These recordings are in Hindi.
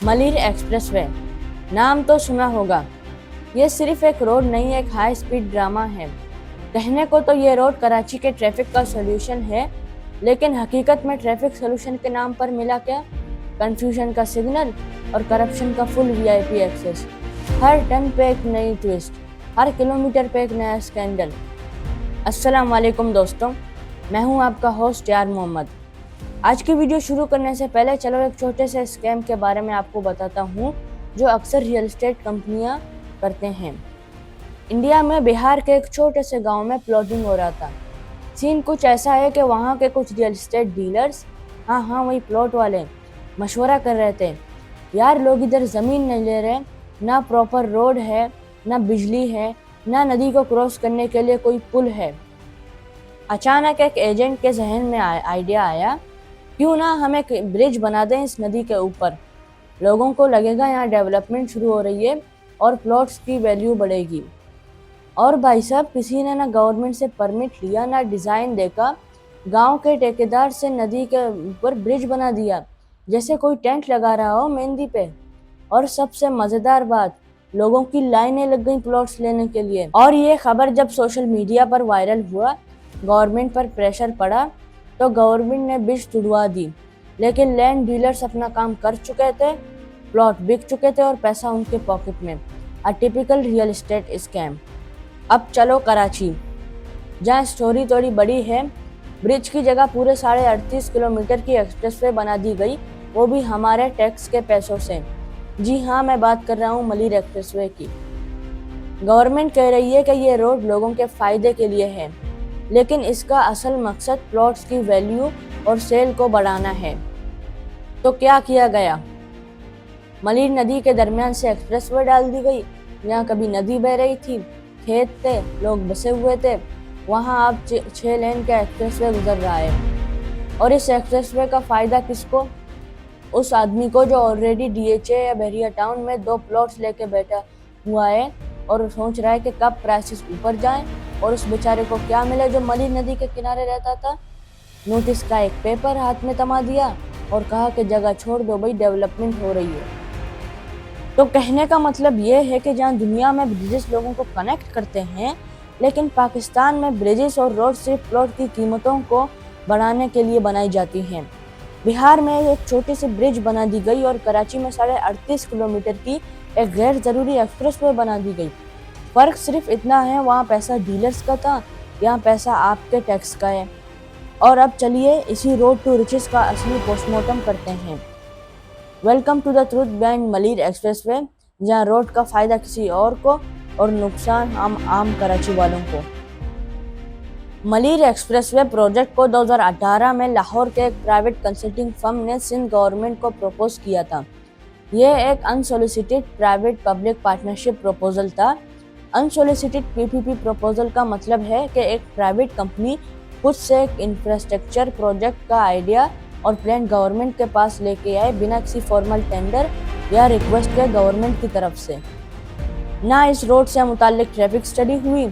मलिर एक्सप्रेसवे, नाम तो सुना होगा। ये सिर्फ एक रोड नहीं, एक हाई स्पीड ड्रामा है। कहने को तो ये रोड कराची के ट्रैफिक का सॉल्यूशन है, लेकिन हकीकत में ट्रैफिक सॉल्यूशन के नाम पर मिला क्या? कंफ्यूजन का सिग्नल और करप्शन का फुल वीआईपी एक्सेस। हर टर्न पे एक नई ट्विस्ट, हर किलोमीटर पे एक नया स्कैंडल। अस्सलाम वालेकुम दोस्तों, मैं हूं आपका होस्ट यार मोहम्मद। आज की वीडियो शुरू करने से पहले चलो एक छोटे से स्कैम के बारे में आपको बताता हूं, जो अक्सर रियल एस्टेट कंपनियां करते हैं। इंडिया में बिहार के एक छोटे से गांव में प्लॉटिंग हो रहा था। सीन कुछ ऐसा है कि वहां के कुछ रियल एस्टेट डीलर्स, हाँ वही प्लॉट वाले, मशवरा कर रहे थे, यार लोग इधर ज़मीन नहीं ले रहे, ना प्रॉपर रोड है, ना बिजली है, ना नदी को क्रॉस करने के लिए कोई पुल है। अचानक एक एजेंट के जहन में आइडिया आया, क्यों ना हम एक ब्रिज बना दें इस नदी के ऊपर। लोगों को लगेगा यहाँ डेवलपमेंट शुरू हो रही है और प्लॉट्स की वैल्यू बढ़ेगी। और भाई साहब, किसी ने ना गवर्नमेंट से परमिट लिया, ना डिज़ाइन देखा, गांव के ठेकेदार से नदी के ऊपर ब्रिज बना दिया, जैसे कोई टेंट लगा रहा हो मेहंदी पे। और सबसे मज़ेदार बात, लोगों की लाइनें लग गई प्लॉट्स लेने के लिए। और ये खबर जब सोशल मीडिया पर वायरल हुआ, गवर्नमेंट पर प्रेशर पड़ा, तो गवर्नमेंट ने ब्रिज तुड़वा दी। लेकिन लैंड डीलर्स अपना काम कर चुके थे, प्लॉट बिक चुके थे और पैसा उनके पॉकेट में। A typical real estate scam. अब चलो कराची, जहाँ स्टोरी थोड़ी बड़ी है। ब्रिज की जगह पूरे 38.5 किलोमीटर की एक्सप्रेसवे बना दी गई, वो भी हमारे टैक्स के पैसों से। जी हाँ, मैं बात कर रहा हूँ मलिर एक्सप्रेसवे की। गवर्नमेंट कह रही है कि ये रोड लोगों के फ़ायदे के लिए है, लेकिन इसका असल मकसद प्लॉट्स की वैल्यू और सेल को बढ़ाना है। तो क्या किया गया? मलिर नदी के दरमियान से एक्सप्रेसवे डाल दी गई। जहाँ कभी नदी बह रही थी, खेत थे, लोग बसे हुए थे, वहाँ अब 6 लेन का एक्सप्रेसवे गुजर रहा है। और इस एक्सप्रेसवे का फ़ायदा किसको? उस आदमी को जो ऑलरेडी डीएचए या बहरिया टाउन में 2 प्लॉट्स लेके बैठा हुआ है और सोच रहा है कि कब प्राइसेस ऊपर जाएं। और उस बेचारे को क्या मिला जो मलिर नदी के किनारे रहता था? नोटिस का एक पेपर हाथ में थमा दिया और कहा कि जगह छोड़ दो भाई, डेवलपमेंट हो रही है। तो कहने का मतलब ये है कि जहाँ दुनिया में ब्रिजेस लोगों को कनेक्ट करते हैं, लेकिन पाकिस्तान में ब्रिजेस और रोड सिर्फ प्लॉट की कीमतों को बढ़ाने के लिए बनाई जाती हैं। बिहार में एक छोटी सी ब्रिज बना दी गई और कराची में 38.5 किलोमीटर की एक गैर ज़रूरी एक्सप्रेसवे बना दी गई। फ़र्क सिर्फ इतना है, वहाँ पैसा डीलर्स का था, यहाँ पैसा आपके टैक्स का है। और अब चलिए इसी रोड टू रिचेस का असली पोस्टमार्टम करते हैं। Welcome to the truth behind Malir expressway, जहाँ रोड का फ़ायदा किसी और को और नुकसान हम आम कराची वालों को। मलिर एक्सप्रेसवे प्रोजेक्ट को 2018 में लाहौर के एक प्राइवेट कंसल्टिंग फर्म ने सिंध गवर्नमेंट को प्रपोज किया था। यह एक unsolicited private public partnership proposal था। अनसोलिसिटेड पीपीपी प्रपोजल का मतलब है कि एक प्राइवेट कंपनी खुद से एक इंफ्रास्ट्रक्चर प्रोजेक्ट का आइडिया और प्लान गवर्नमेंट के पास लेके आए, बिना किसी फॉर्मल टेंडर या रिक्वेस्ट के गवर्नमेंट की तरफ से। ना इस रोड से मुताल्लिक ट्रैफिक स्टडी हुई,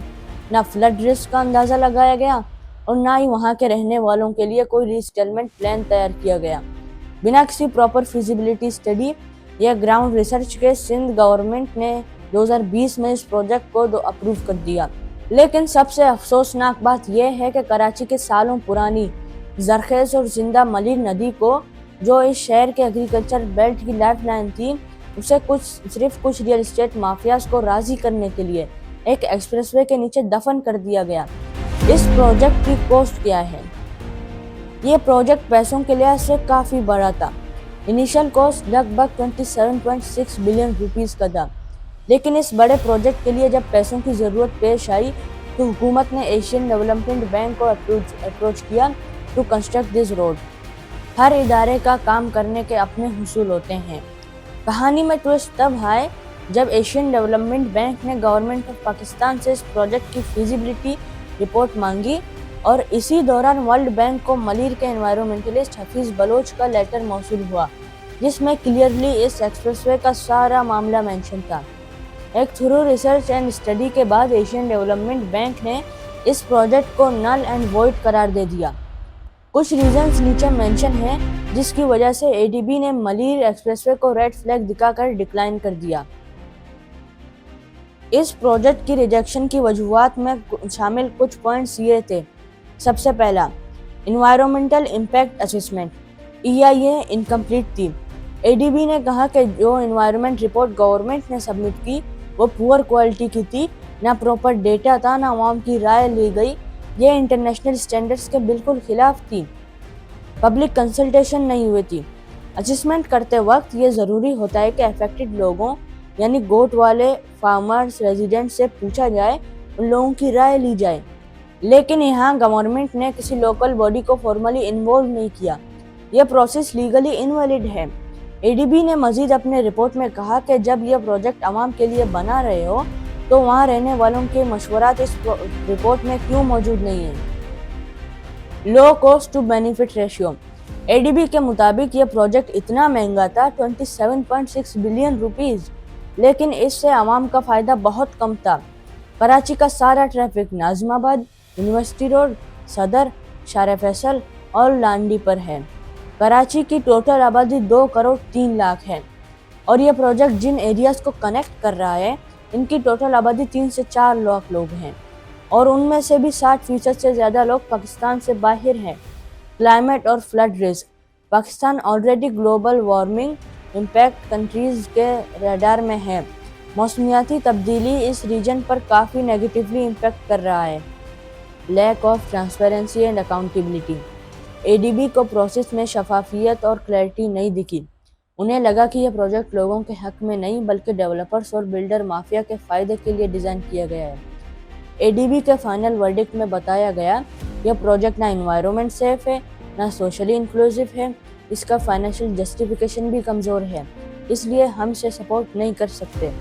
ना फ्लड रिस्क का अंदाज़ा लगाया गया, और ना ही वहाँ के रहने वालों के लिए कोई रीसेटलमेंट प्लान तैयार किया गया। बिना किसी प्रॉपर फिजिबिलिटी स्टडी या ग्राउंड रिसर्च के सिंध गवर्नमेंट ने 2020 में इस प्रोजेक्ट को अप्रूव कर दिया। लेकिन सबसे अफसोसनाक बात यह है कि कराची के सालों पुरानी जरखेज और जिंदा मलिर नदी को, जो इस शहर के एग्रीकल्चर बेल्ट की लाइफलाइन थी, उसे सिर्फ कुछ रियल एस्टेट माफियाज को राजी करने के लिए एक एक्सप्रेसवे के नीचे दफन कर दिया गया। इस प्रोजेक्ट की कॉस्ट क्या है? ये प्रोजेक्ट पैसों के लिहाज से काफ़ी बड़ा था। इनिशियल कॉस्ट लगभग 27.6 बिलियन रुपीज़ का था। लेकिन इस बड़े प्रोजेक्ट के लिए जब पैसों की ज़रूरत पेश आई, तो हुकूमत ने एशियन डेवलपमेंट बैंक को अप्रोच किया टू कंस्ट्रक्ट दिस रोड। हर इदारे का काम करने के अपने हुसूल होते हैं। कहानी में ट्विस्ट तब आए जब एशियन डेवलपमेंट बैंक ने गवर्नमेंट ऑफ पाकिस्तान से इस प्रोजेक्ट की फिजिबिलिटी रिपोर्ट मांगी, और इसी दौरान वर्ल्ड बैंक को मलिर के एनवायरमेंटलिस्ट हफीज़ बलोच का लेटर मौसूल हुआ, जिसमें क्लियरली इस एक्सप्रेसवे का सारा मामला मेंशन था। एक थ्रू रिसर्च एंड स्टडी के बाद एशियन डेवलपमेंट बैंक ने इस प्रोजेक्ट को नल एंड वॉइड करार दे दिया। कुछ रीजंस नीचे मेंशन हैं जिसकी वजह से एडीबी ने मलीर एक्सप्रेसवे को रेड फ्लैग दिखाकर डिक्लाइन कर दिया। इस प्रोजेक्ट की रिजेक्शन की वजूहात में शामिल कुछ पॉइंट्स ये थे। सबसे पहला, environmental impact assessment EIA incomplete थी। एडीबी ने कहा कि जो इन्वायरमेंट रिपोर्ट गवर्नमेंट ने सबमिट की वो पुअर क्वालिटी की थी, ना प्रॉपर डेटा था, ना आवाम की राय ली गई। ये इंटरनेशनल स्टैंडर्ड्स के बिल्कुल खिलाफ थी। पब्लिक कंसल्टेशन नहीं हुई थी। असेसमेंट करते वक्त ये ज़रूरी होता है कि अफेक्टेड लोगों यानी गोट वाले फार्मर्स रेजिडेंट से पूछा जाए, उन लोगों की राय ली जाए। लेकिन यहाँ गवर्नमेंट ने किसी लोकल बॉडी को फॉर्मली इन्वॉल्व नहीं किया। यह प्रोसेस लीगली इनवैलिड है। एडीबी ने मजीद अपने रिपोर्ट में कहा कि जब यह प्रोजेक्ट आवाम के लिए बना रहे हो तो वहाँ रहने वालों के मशवरात इस रिपोर्ट में क्यों मौजूद नहीं है। Low cost to benefit ratio ADB के मुताबिक यह प्रोजेक्ट इतना महंगा था 27.6 बिलियन रुपीज़, लेकिन इससे आवाम का फ़ायदा बहुत कम था। कराची का सारा ट्रैफिक नाज़िमाबाद, यूनिवर्सिटी रोड, सदर, शार फैसल और लांडी पर है। कराची की टोटल आबादी 2 करोड़ 3 लाख है और यह प्रोजेक्ट जिन एरियाज़ को कनेक्ट कर रहा है इनकी टोटल आबादी 3 से 4 लाख लोग हैं और उनमें से भी 60% से ज़्यादा लोग पाकिस्तान से बाहर हैं। क्लाइमेट और flood risk Pakistan already global warming impact countries के रडार में है। मौसमियाती तब्दीली इस रीजन पर काफ़ी नेगेटिवली इम्पैक्ट कर रहा है। Lack of transparency and accountability ADB को प्रोसेस में शफाफियत और क्लैरिटी नहीं दिखी। उन्हें लगा कि यह प्रोजेक्ट लोगों के हक में नहीं बल्कि डेवलपर्स और बिल्डर माफिया के फ़ायदे के लिए डिज़ाइन किया गया है। एडीबी के फाइनल वर्डिक्ट में बताया गया यह प्रोजेक्ट ना एनवायरनमेंट सेफ है, ना सोशली इंक्लूसिव है, इसका फाइनेंशियल जस्टिफिकेशन भी कमज़ोर है, इसलिए हम इसे सपोर्ट नहीं कर सकते।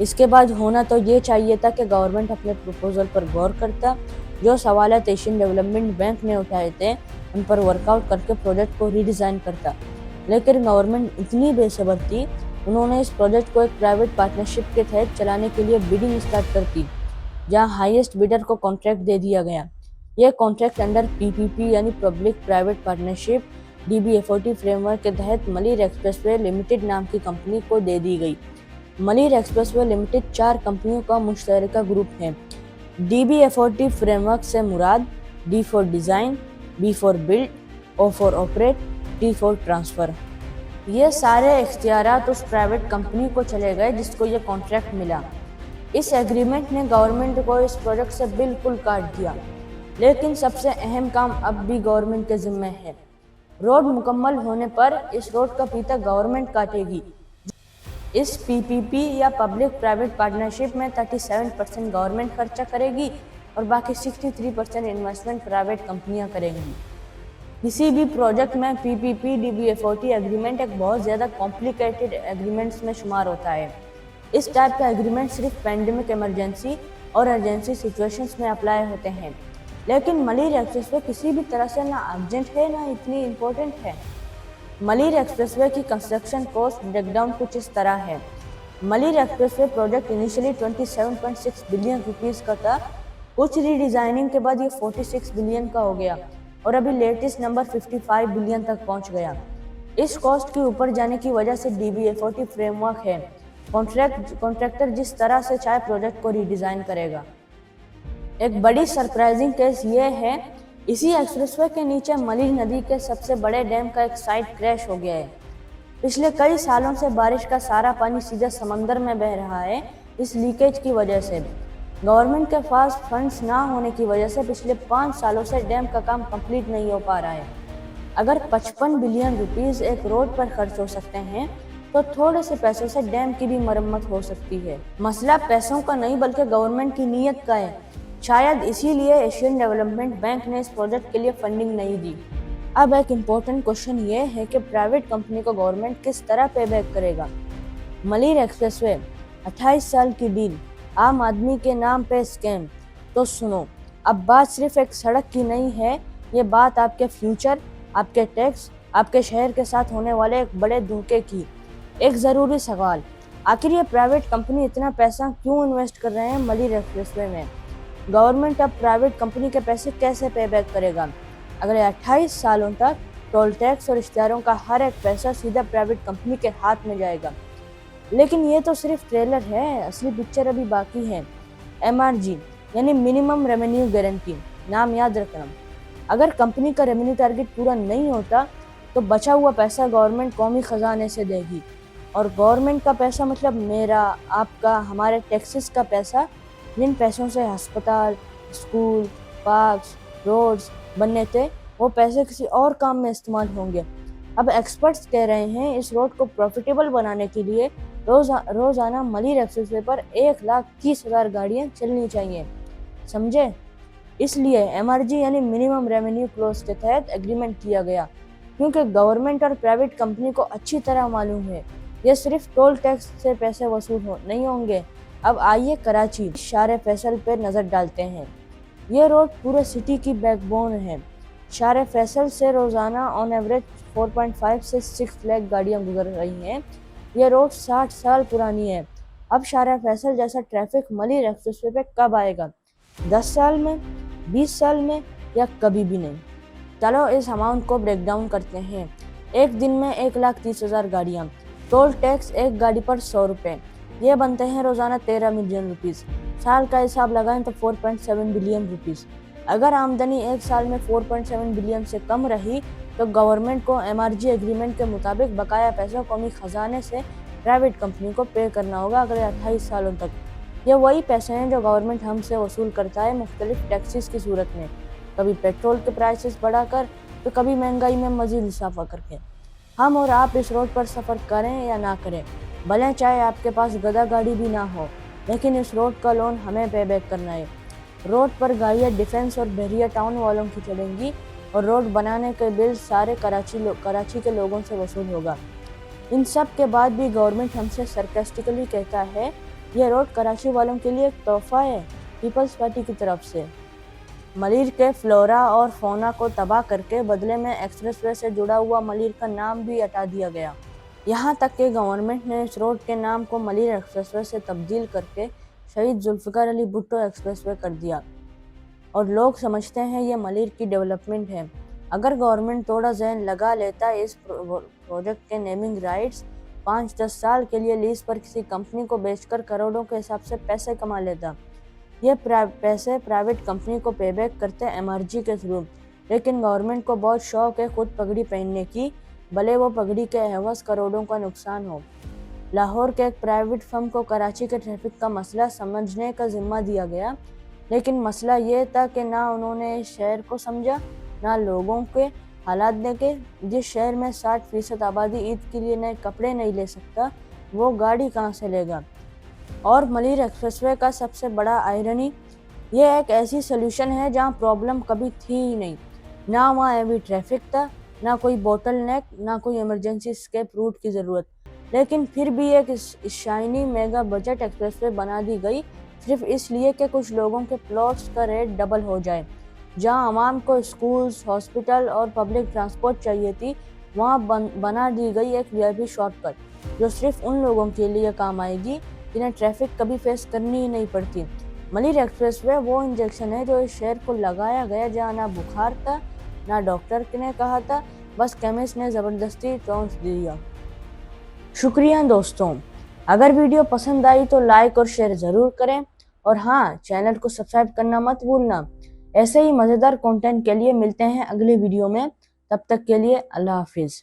इसके बाद होना तो ये चाहिए था कि गवर्नमेंट अपने प्रपोजल पर गौर करता। जो सवालात एशियन डेवलपमेंट बैंक ने उठाए थे उन पर वर्कआउट करके प्रोजेक्ट को रीडिज़ाइन करता, लेकिन गवर्नमेंट इतनी बेसब्र थी, उन्होंने इस प्रोजेक्ट को एक प्राइवेट पार्टनरशिप के तहत चलाने के लिए बिडिंग स्टार्ट कर दी, जहां हाईएस्ट बिडर को कॉन्ट्रैक्ट दे दिया गया। यह कॉन्ट्रैक्ट अंडर PPP यानी public private partnership DBFOT framework के तहत मलीर एक्सप्रेसवे लिमिटेड नाम की कंपनी को दे दी गई। मलीर एक्सप्रेसवे लिमिटेड 4 कंपनियों का मुश्तरका ग्रुप है। DBFOT फ्रेमवर्क से मुराद D for design, B for build, O for operate, T for transfer. ये सारे इख्तियारात उस प्राइवेट कंपनी को चले गए जिसको ये कॉन्ट्रैक्ट मिला। इस एग्रीमेंट ने गवर्नमेंट को इस प्रोजेक्ट से बिल्कुल काट दिया, लेकिन सबसे अहम काम अब भी गवर्नमेंट के ज़िम्मे है। रोड मुकम्मल होने पर इस रोड का फीता गवर्नमेंट काटेगी। इस PPP या पब्लिक प्राइवेट पार्टनरशिप में 37% गवर्नमेंट खर्चा करेगी और बाकी 63% इन्वेस्टमेंट प्राइवेट कंपनियां करेंगी। किसी भी प्रोजेक्ट में PPP DBFOT एग्रीमेंट एक बहुत ज़्यादा कॉम्प्लिकेटेड एग्रीमेंट्स में शुमार होता है। इस टाइप का एग्रीमेंट सिर्फ पैंडेमिक इमरजेंसी और अर्जेंसी सिचुएशंस में अप्लाई होते हैं, लेकिन मलीर एक्सप्रेसवे किसी भी तरह से ना अर्जेंट है ना इतनी इम्पोर्टेंट है। मलीर एक्सप्रेसवे की कंस्ट्रक्शन कॉस्ट ब्रेकडाउन कुछ इस तरह है। Malir expressway project initially 27.6 billion rupees का था, कुछ रीडिज़ाइनिंग के बाद ये 46 बिलियन का हो गया और अभी लेटेस्ट नंबर 55 बिलियन तक पहुंच गया। इस कॉस्ट के ऊपर जाने की वजह से DBFOT फ्रेमवर्क है। कॉन्ट्रैक्टर जिस तरह से चाहे प्रोजेक्ट को रीडिज़ाइन करेगा। एक बड़ी सरप्राइजिंग केस ये है, इसी एक्सप्रेसवे के नीचे मलीर नदी के सबसे बड़े डैम का एक साइट क्रैश हो गया है। पिछले कई सालों से बारिश का सारा पानी सीधे समंदर में बह रहा है। इस लीकेज की वजह से गवर्नमेंट के पास फंड्स ना होने की वजह से पिछले 5 सालों से डैम का काम कंप्लीट नहीं हो पा रहा है। अगर 55 बिलियन रुपीज़ एक रोड पर खर्च हो सकते हैं तो थोड़े से पैसों से डैम की भी मरम्मत हो सकती है। मसला पैसों का नहीं बल्कि गवर्नमेंट की नीयत का है। शायद इसीलिए एशियन डेवलपमेंट बैंक ने इस प्रोजेक्ट के लिए फंडिंग नहीं दी। अब एक इम्पोर्टेंट क्वेश्चन ये है कि प्राइवेट कंपनी को गवर्नमेंट किस तरह पे बैक करेगा। मलीर एक्सप्रेसवे 28 साल की डील, आम आदमी के नाम पे स्कैम। तो सुनो, अब बात सिर्फ एक सड़क की नहीं है, ये बात आपके फ्यूचर, आपके टैक्स, आपके शहर के साथ होने वाले एक बड़े धोखे की। एक ज़रूरी सवाल, आखिर ये प्राइवेट कंपनी इतना पैसा क्यों इन्वेस्ट कर रहे हैं मलीर एक्सप्रेसवे में? गवर्नमेंट अब प्राइवेट कंपनी के पैसे कैसे पे बैक करेगा? अगले 28 सालों तक टोल टैक्स और इश्तेहारों का हर एक पैसा सीधा प्राइवेट कंपनी के हाथ में जाएगा। लेकिन ये तो सिर्फ ट्रेलर है, असली पिक्चर अभी बाकी है। MRG यानी मिनिमम रेवेन्यू गारंटी, नाम याद रखना। अगर कंपनी का रेवेन्यू टारगेट पूरा नहीं होता तो बचा हुआ पैसा गवर्नमेंट कौमी खजाने से देगी। और गवर्नमेंट का पैसा मतलब मेरा, आपका, हमारे टैक्सेस का पैसा, जिन पैसों से अस्पताल, स्कूल, पार्क्स, रोड्स बनने थे, वो पैसे किसी और काम में इस्तेमाल होंगे। अब एक्सपर्ट्स कह रहे हैं इस रोड को प्रॉफिटेबल बनाने के लिए रोजाना मलिर एक्सप्रेसवे पर 1,30,000 गाड़ियां चलनी चाहिए, समझे। इसलिए MRG यानी मिनिमम रेवेन्यू क्लोज के तहत एग्रीमेंट किया गया, क्योंकि गवर्नमेंट और प्राइवेट कंपनी को अच्छी तरह मालूम है ये सिर्फ टोल टैक्स से पैसे वसूल नहीं होंगे। अब आइए कराची शार फैसल पर नज़र डालते हैं। ये रोड पूरे सिटी की बैकबोन है। शार फैसल से रोज़ाना ऑन एवरेज 4.5 से 6 लाख गाड़ियाँ गुजर रही हैं। यह रोड 60 साल पुरानी है। अब शार फैसल जैसा ट्रैफिक मलिर एक्सप्रेसवे पे कब आएगा? 10 साल में, 20 साल में, या कभी भी नहीं? चलो इस अमाउंट को ब्रेक डाउन करते हैं। एक दिन में 1,30,000 गाड़ियाँ, टोल टैक्स एक गाड़ी पर 100 रुपये, ये बनते हैं रोज़ाना 13 मिलियन रुपीज़। साल का हिसाब लगाएं तो 4.7 बिलियन रुपीज़। अगर आमदनी एक साल में 4.7 बिलियन से कम रही तो गवर्नमेंट को MRG एग्रीमेंट के मुताबिक बकाया पैसा कौमी खजाने से प्राइवेट कंपनी को पे करना होगा अगले 28 सालों तक। ये वही पैसे हैं जो गवर्नमेंट हमसे वसूल करता है मुख्तलिफ टैक्सेस की सूरत में, कभी पेट्रोल के प्राइसेस बढ़ाकर तो कभी महंगाई में मजीद इजाफा करके। हम और आप इस रोड पर सफ़र करें या ना करें, भले चाहे आपके पास गधा गाड़ी भी ना हो, लेकिन इस रोड का लोन हमें पे बैक करना है। रोड पर गाड़ियाँ डिफेंस और बहरिया टाउन वालों की चलेंगी और रोड बनाने के बिल सारे कराची के लोगों से वसूल होगा। इन सब के बाद भी गवर्नमेंट हमसे सरकास्टिकली कहता है यह रोड कराची वालों के लिए एक तोहफा है पीपल्स पार्टी की तरफ से। मलिर के फ्लोरा और फौना को तबाह करके बदले में एक्सप्रेसवे से जुड़ा हुआ मलिर का नाम भी हटा दिया गया। यहाँ तक कि गवर्नमेंट ने इस रोड के नाम को मलिर एक्सप्रेसवे से तब्दील करके शहीद जुल्फ़िकार अली भुट्टो एक्सप्रेसवे कर दिया और लोग समझते हैं ये मलिर की डेवलपमेंट है। अगर गवर्नमेंट थोड़ा जहन लगा लेता इस प्रोजेक्ट के नेमिंग राइट्स 5-10 साल के लिए लीज पर किसी कंपनी को बेचकर करोड़ों के हिसाब से पैसे कमा लेता। ये पैसे प्राइवेट कंपनी को पेबैक करते MRG के थ्रू। लेकिन गवर्नमेंट को बहुत शौक है खुद पगड़ी पहनने की, भले वो पगड़ी के एवज करोड़ों का नुकसान हो। लाहौर के एक प्राइवेट फर्म को कराची के ट्रैफिक का मसला समझने का जिम्मा दिया गया, लेकिन मसला ये था कि ना उन्होंने इस शहर को समझा, ना लोगों के हालात देखे। जिस शहर में 60% आबादी ईद के लिए नए कपड़े नहीं ले सकता, वो गाड़ी कहाँ से लेगा? और मलिर एक्सप्रेसवे का सबसे बड़ा आयरनी, ये एक ऐसी सोल्यूशन है जहाँ प्रॉब्लम कभी थी ही नहीं। ना वहाँ हैवी ट्रैफिक था, ना कोई बोटल नेक, ना कोई इमरजेंसी एस्केप रूट की ज़रूरत। लेकिन फिर भी एक शाइनी मेगा बजट एक्सप्रेसवे बना दी गई सिर्फ इसलिए कि कुछ लोगों के प्लॉट्स का रेट डबल हो जाए। जहाँ आवाम को स्कूल्स, हॉस्पिटल और पब्लिक ट्रांसपोर्ट चाहिए थी, वहाँ बना दी गई एक VIP शॉर्टकट जो सिर्फ उन लोगों के लिए काम आएगी जिन्हें ट्रैफिक कभी फेस करनी ही नहीं पड़ती। मलिर एक्सप्रेसवे वो इंजेक्शन है जो इस शहर को लगाया गया जहाँ ना बुखार था, ना डॉक्टर ने कहा था, बस केमिस्ट ने ज़बरदस्ती टॉन्स दिया। शुक्रिया दोस्तों, अगर वीडियो पसंद आई तो लाइक और शेयर ज़रूर करें, और हाँ, चैनल को सब्सक्राइब करना मत भूलना। ऐसे ही मज़ेदार कंटेंट के लिए मिलते हैं अगले वीडियो में। तब तक के लिए अल्लाह हाफिज़।